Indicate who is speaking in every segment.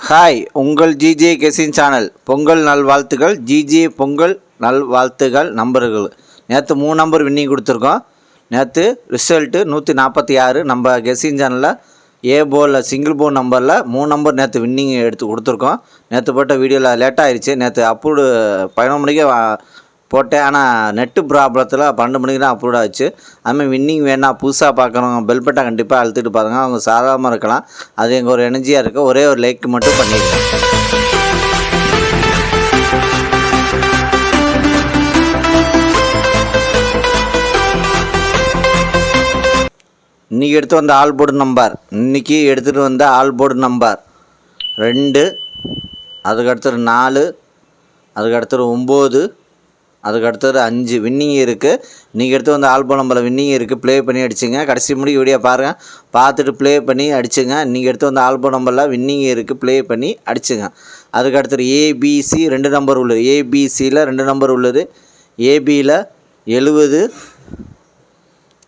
Speaker 1: Hi, உங்கள் GJ கெசின் channel. Pongal நல்வாழ்த்துக்கள். GJ Pongal நல்வாழ்த்துக்கள் நம்பர்கள். நேற்று 3 நம்பர் வின்னிங் கொடுத்துருக்கோம். நேற்று ரிசல்ட்டு 146. நம்ம கெசின் சேனலில் ஏ போலில் சிங்கிள் போன் நம்பரில் 3 நம்பர் நேற்று வின்னிங் எடுத்து கொடுத்துருக்கோம். நேற்று போட்ட வீடியோவில் லேட்டாக ஆயிடுச்சு. நேற்று அப்லோடு 11 மணிக்கே போட்டேன். ஆனால் நெட்டு ப்ராப்ளத்தில் 12 மணிக்கு தான் அப்லோட் ஆச்சு. அதுமாதிரி வின்னிங் வேணால் புதுசாக பார்க்குறவங்க பெல் பட்டன் கண்டிப்பாக அழுத்திட்டு பாருங்கள். அவங்க சாதாரணமாக இருக்கலாம். அது எங்கள் ஒரு எனர்ஜியாக இருக்குது. ஒரே ஒரு லைக் மட்டும் பண்ணியிருக்கேன். இன்றைக்கி எடுத்து வந்த ஆல் போர்டு நம்பர் இன்றைக்கி எடுத்துகிட்டு வந்த ஆல் போர்டு நம்பர் 2, அதுக்கடுத்தது 4, அதுக்கடுத்தது 9, அதுக்கடுத்தது 5 வின்னிங் இருக்குது. இன்றைக்கி எடுத்து வந்த ஆல் போர்டு நம்பரில் வின்னிங் இருக்குது. ப்ளே பண்ணி அடிச்சுங்க. கடைசி முடிவு வீடியோ பாருங்கள், பார்த்துட்டு ப்ளே பண்ணி அடிச்சுங்க. இன்றைக்கி எடுத்து வந்த ஆல் போர்டு நம்பரில் வின்னிங் இருக்குது. ப்ளே பண்ணி அடிச்சுங்க. அதுக்கடுத்தது ஏபிசி 2 நம்பர் உள்ளது. ஏபிசியில் 2 நம்பர் உள்ளது. ஏபியில் 70,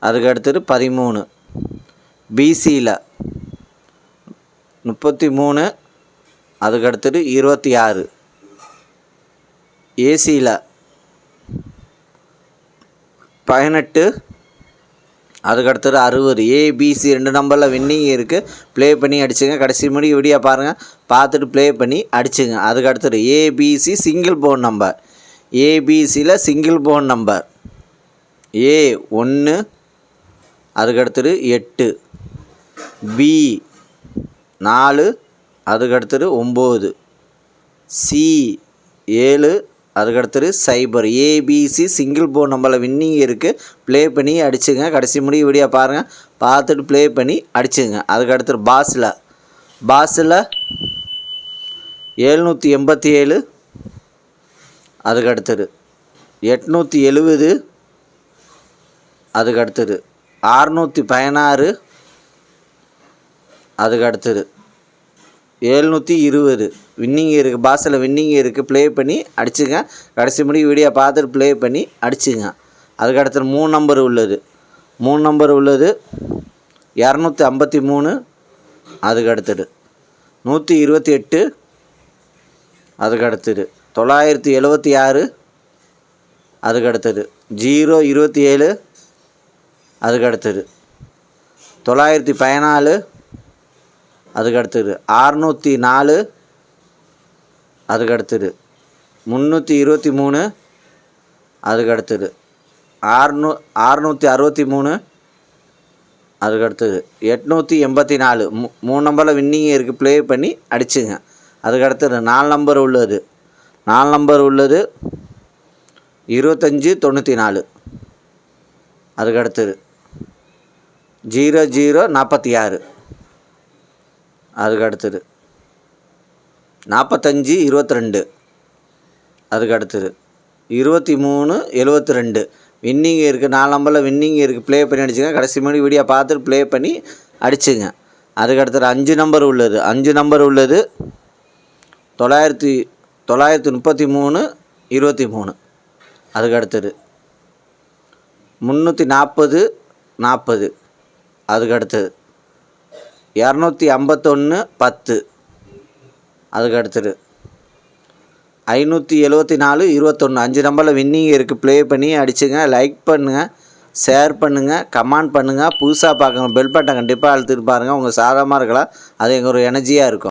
Speaker 1: அதுக்கடுத்தது 13, பிசியில் 33, அதுக்கடுத்தது 26, ஏசியில் 18, அதுக்கடுத்தது 60. ஏபிசி 2 நம்பரில் வின்னிங் இருக்குது. ப்ளே பண்ணி அடிச்சுங்க. கடைசி முடி வீடியோ பாருங்கள், பார்த்துட்டு ப்ளே பண்ணி அடிச்சுங்க. அதுக்கடுத்தது ஏபிசி சிங்கிள் போன் நம்பர். ஏபிசியில் சிங்கிள் போன் நம்பர் A1, அதுக்கடுத்தது 8, B4, அதுக்கடுத்தது 9, C7, அதுக்கடுத்தது 0. ஏபிசி சிங்கிள் போன் நம்பரில் வின்னிங் இருக்குது. ப்ளே பண்ணி அடிச்சுங்க. கடைசி முடிவு வீடியோ பாருங்கள், பார்த்துட்டு ப்ளே பண்ணி அடிச்சுங்க. அதுக்கடுத்தது பாஸில் 787, அதுக்கடுத்தது 870, அதுக்கடுத்தது 616, அதுக்கடுத்தது 720 வின்னிங் இருக்குது. பாஸில் வின்னிங் இருக்குது. ப்ளே பண்ணி அடிச்சுங்க. கடைசி முடிவு வீடியோ பார்த்துட்டு ப்ளே பண்ணி அடிச்சுங்க. அதுக்கடுத்தது 3 நம்பர் உள்ளது. 3 நம்பர் உள்ளது 253, அதுக்கடுத்தது 128, அதுக்கடுத்தது 976, அதுக்கடுத்தது 027, அதுக்கடுத்தது 914, அதுக்கடுத்தது 604, அதுக்கடுத்தது 323, அதுக்கடுத்தது 663, அதுக்கடுத்தது 884. 3 நம்பரில் வின்னிங் இருக்குது. ப்ளே பண்ணி அடிச்சுங்க. அதுக்கடுத்தது 4 நம்பர் உள்ளது. 4 நம்பர் உள்ளது 2594, அதுக்கடுத்தது 0046, அதுக்கடுத்தது 4522, அதுக்கடுத்தது 2372 வின்னிங் இருக்குது. 4 நம்பரில் வின்னிங் இருக்குது. ப்ளே பண்ணி அடிச்சுங்க. கடைசி மணி வீடியோ பார்த்துட்டு ப்ளே பண்ணி அடிச்சுங்க. அதுக்கடுத்தது 5 நம்பர் உள்ளது. 5 நம்பர் உள்ளது 933, 23, அதுக்கடுத்தது 340, 40, அதுக்கடுத்தது 251, 10, அதுக்கடுத்தது 574, 21. 5 நம்பரில் வின்னிங் இருக்குது. ப்ளே பண்ணி அடிச்சுங்க. லைக் பண்ணுங்கள், ஷேர் பண்ணுங்கள், கமெண்ட் பண்ணுங்கள். புதுசாக பார்க்குறவங்க பெல் பட்டன் கண்டிப்பாக அழுத்திட்டு பாருங்கள். உங்கள் சாதகமாக இருக்கலாம். அது எங்கள் ஒரு எனர்ஜியாக இருக்கும்.